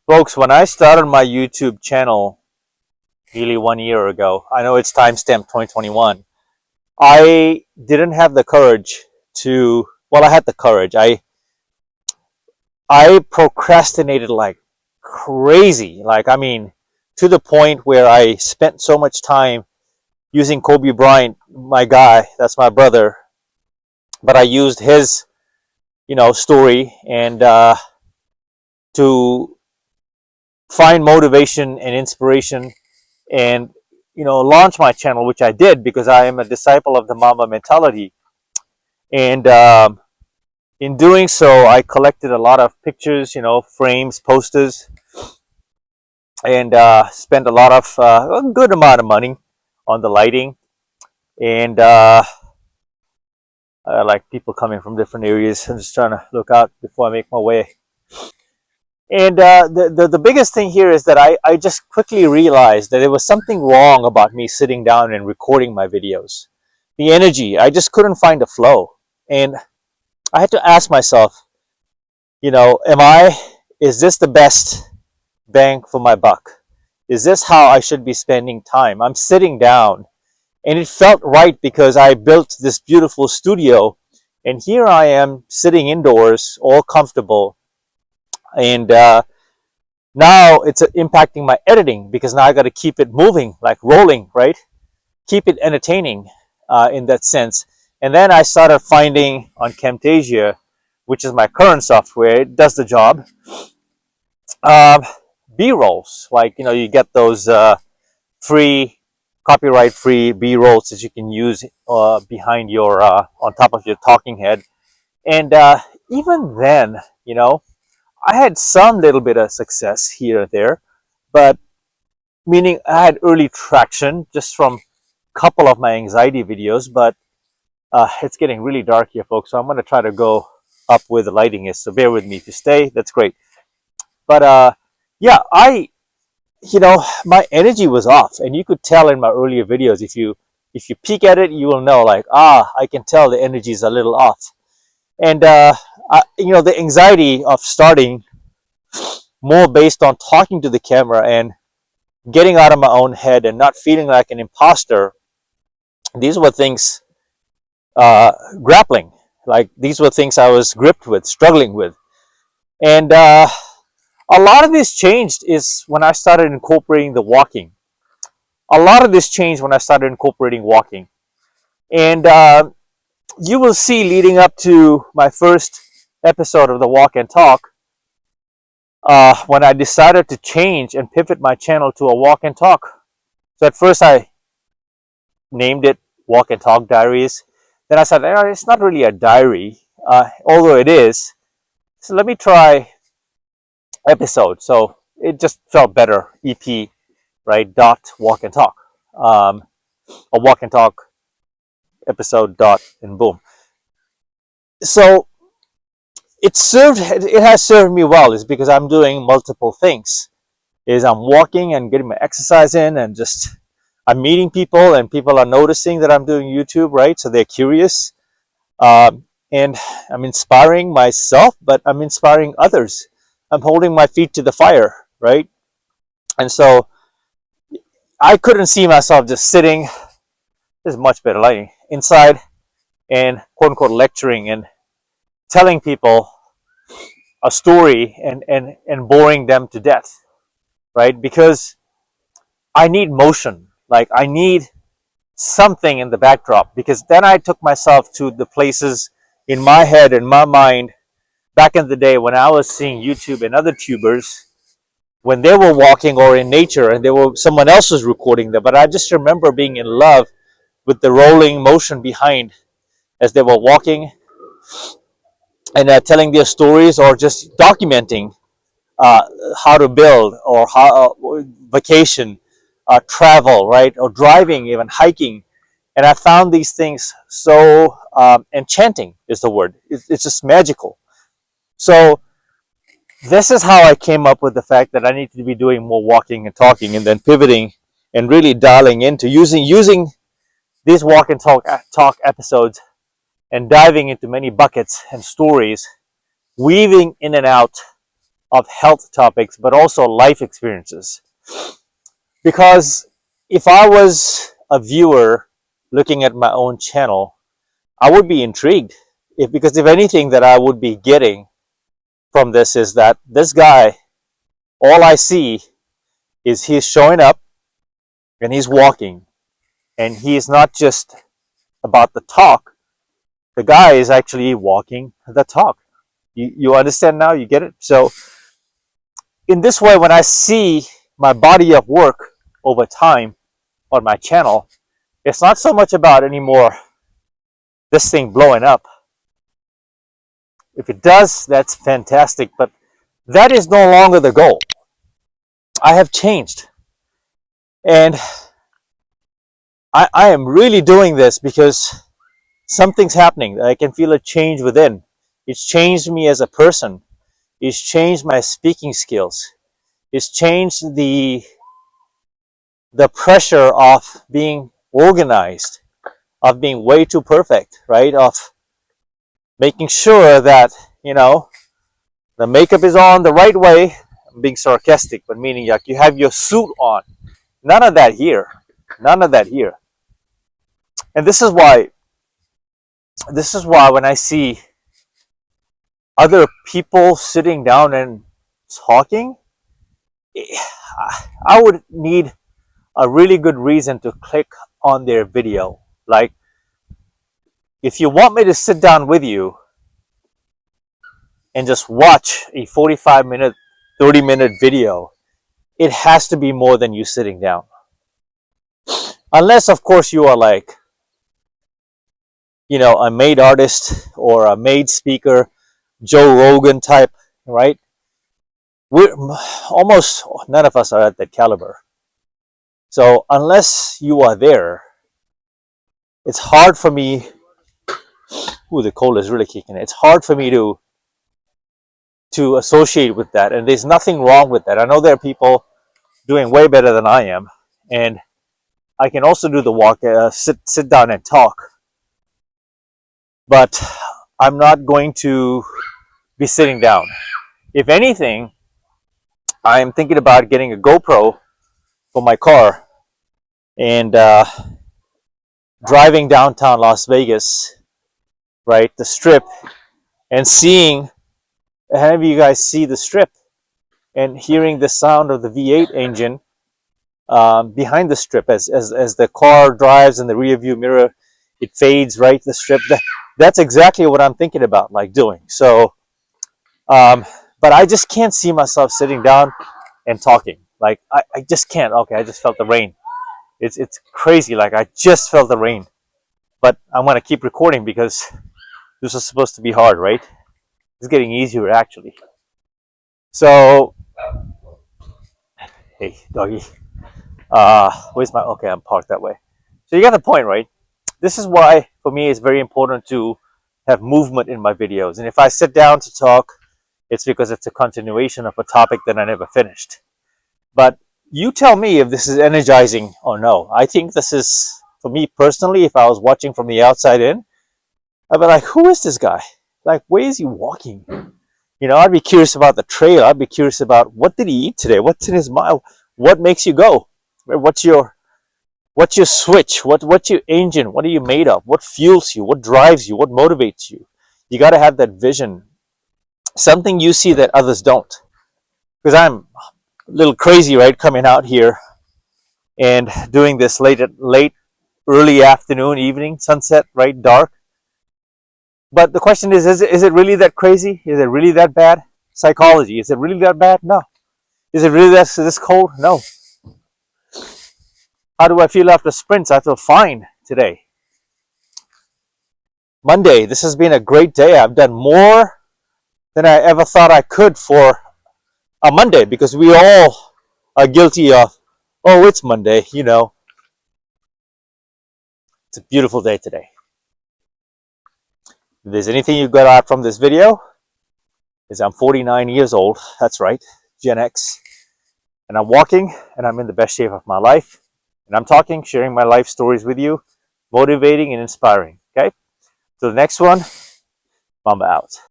Folks, when I started my YouTube channel nearly 1 year ago, I know it's timestamp 2021, I didn't have the courage to, well, I had the courage. I procrastinated like crazy. To the point where I spent so much time using Kobe Bryant, my guy, that's my brother, but I used his, story and to find motivation and inspiration and launch my channel, which I did because I am a disciple of the Mamba mentality. And in doing so, I collected a lot of pictures, frames, posters, and spent a lot of a good amount of money on the lighting. And I like people coming from different areas. I'm just trying to look out before I make my way. And the biggest thing here is that I just quickly realized that there was something wrong about me sitting down and recording my videos. The energy, I just couldn't find a flow. And I had to ask myself, is this the best bang for my buck? Is this how I should be spending time? I'm sitting down and it felt right because I built this beautiful studio and here I am sitting indoors, all comfortable. And now it's impacting my editing because now I got to keep it moving, like rolling, right? Keep it entertaining in that sense. And then I started finding on Camtasia, which is my current software, it does the job. B-rolls, you get those free, copyright-free B-rolls that you can use behind your, on top of your talking head. And even then, I had some little bit of success here and there, but meaning I had early traction just from a couple of my anxiety videos, but it's getting really dark here, folks, so I'm going to try to go up where the lighting is, so bear with me. If you stay, that's great. But yeah, my energy was off, and you could tell in my earlier videos. If you peek at it, you will know, I can tell the energy is a little off. And the anxiety of starting more based on talking to the camera and getting out of my own head and not feeling like an imposter, these were things grappling. These were things I was gripped with, struggling with. And a lot of this changed is when I started incorporating the walking. A lot of this changed when I started incorporating walking. And you will see leading up to my first episode of the Walk and Talk, when I decided to change and pivot my channel to a Walk and Talk. So at first I named it Walk and Talk Diaries. Then I said, it's not really a diary, although it is. So let me try episode. So it just felt better. EP, right? Dot Walk and Talk. A Walk and Talk episode dot and boom. So it has served me well, is because I'm doing multiple things. Is I'm walking and getting my exercise in, and just I'm meeting people, and people are noticing that I'm doing YouTube, right? So they're curious. And I'm inspiring myself, but I'm inspiring others. I'm holding my feet to the fire, right? And so I couldn't see myself just sitting, there's much better lighting, inside and quote unquote lecturing and telling people a story and boring them to death, right? Because I need motion. I need something in the backdrop, because then I took myself to the places in my head and my mind back in the day when I was seeing YouTube and other tubers when they were walking or in nature and someone else was recording them. But I just remember being in love with the rolling motion behind as they were walking and telling their stories, or just documenting how to build, or how vacation, travel, right, or driving, even hiking. And I found these things so enchanting is the word. It's just magical. So this is how I came up with the fact that I need to be doing more walking and talking, and then pivoting and really dialing into using these walk and talk episodes and diving into many buckets and stories, weaving in and out of health topics, but also life experiences. Because if I was a viewer looking at my own channel, I would be intrigued. Because if anything that I would be getting from this is that this guy, all I see is he's showing up and he's walking, and he's not just about the talk. The guy is actually walking the talk. You understand now? You get it? So in this way, when I see my body of work over time on my channel, it's not so much about anymore this thing blowing up. If it does, that's fantastic, but that is no longer the goal. I have changed. And I am really doing this because something's happening. I can feel a change within. It's changed me as a person. It's changed my speaking skills. It's changed the pressure of being organized, of being way too perfect, right? Of making sure that, the makeup is on the right way. I'm being sarcastic, but meaning like you have your suit on. None of that here. None of that here. And this is why when I see other people sitting down and talking, I would need a really good reason to click on their video. Like, if you want me to sit down with you and just watch a 45-minute, 30-minute video, it has to be more than you sitting down. Unless, of course, you are like, a made artist or a made speaker, Joe Rogan type, right? We're almost none of us are at that caliber. So unless you are there, it's hard for me. Ooh, the cold is really kicking in. It's hard for me to associate with that, and there's nothing wrong with that. I know there are people doing way better than I am, and I can also do the walk, sit down and talk. But I'm not going to be sitting down. If anything, I'm thinking about getting a GoPro for my car and driving downtown Las Vegas, right, the Strip, and seeing, have you guys see the Strip and hearing the sound of the V8 engine behind the Strip as the car drives in the rear view mirror, it fades, right, the Strip. That's exactly what I'm thinking about, like, doing. So, but I just can't see myself sitting down and talking. Like, I just can't. Okay, I just felt the rain. It's crazy. Like, I just felt the rain. But I'm going to keep recording because this is supposed to be hard, right? It's getting easier, actually. So, hey, doggy. Where's my... Okay, I'm parked that way. So you got the point, right? This is why, for me, it's very important to have movement in my videos. And if I sit down to talk, it's because it's a continuation of a topic that I never finished. But you tell me if this is energizing or no. I think this is, for me personally, if I was watching from the outside in, I'd be like, who is this guy? Like, where is he walking? I'd be curious about the trail. I'd be curious about, what did he eat today? What's in his mind? What makes you go? What's your switch? What's your engine? What are you made of? What fuels you? What drives you? What motivates you? You got to have that vision. Something you see that others don't. Because I'm a little crazy, right? Coming out here and doing this late, early afternoon, evening, sunset, right? Dark. But the question is it really that crazy? Is it really that bad? Psychology, is it really that bad? No. Is it really this cold? No. How do I feel after sprints? I feel fine today. Monday, this has been a great day. I've done more than I ever thought I could for a Monday, because we all are guilty of, oh, it's Monday, It's a beautiful day today. If there's anything you got out from this video, is I'm 49 years old. That's right, Gen X. And I'm walking, and I'm in the best shape of my life. And I'm talking, sharing my life stories with you, motivating and inspiring. Okay? So the next one, Mamba out.